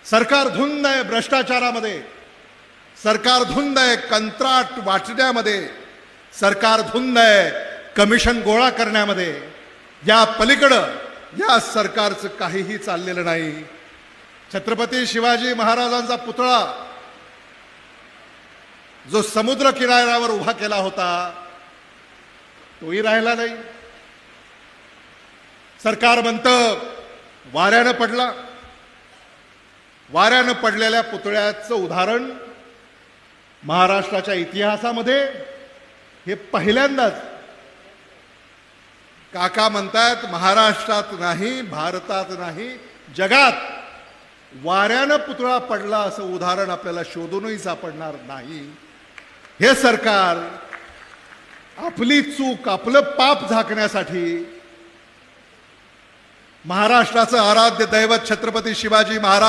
सरकार धुंद आहे भ्रष्टाचारामध्ये, सरकार धुंद आहे कंत्राट वाटण्यामध्ये, सरकार धुंद आहे कमिशन गोळा करण्यामध्ये. या पलीकडं या सरकारचं काहीही चाललेलं नाही. छत्रपती शिवाजी महाराजांचा पुतळा जो समुद्र किनाऱ्यावर उभा केला होता तोही राहिला नाही. सरकार म्हणतं वाऱ्यानं पडला. वाऱ्यानं पडलेल्या पुतळ्याचं उदाहरण महाराष्ट्राच्या इतिहासामध्ये हे पहिल्यांदाच. काका म्हणतात महाराष्ट्रात नाही, भारतात नाही, जगात वाऱ्यानं पुतळा पडला असं उदाहरण आपल्याला शोधूनही सापडणार नाही. हे सरकार आपली चूक, आपलं पाप झाकण्यासाठी महाराष्ट्राचं आराध्य दैवत छत्रपती शिवाजी महाराज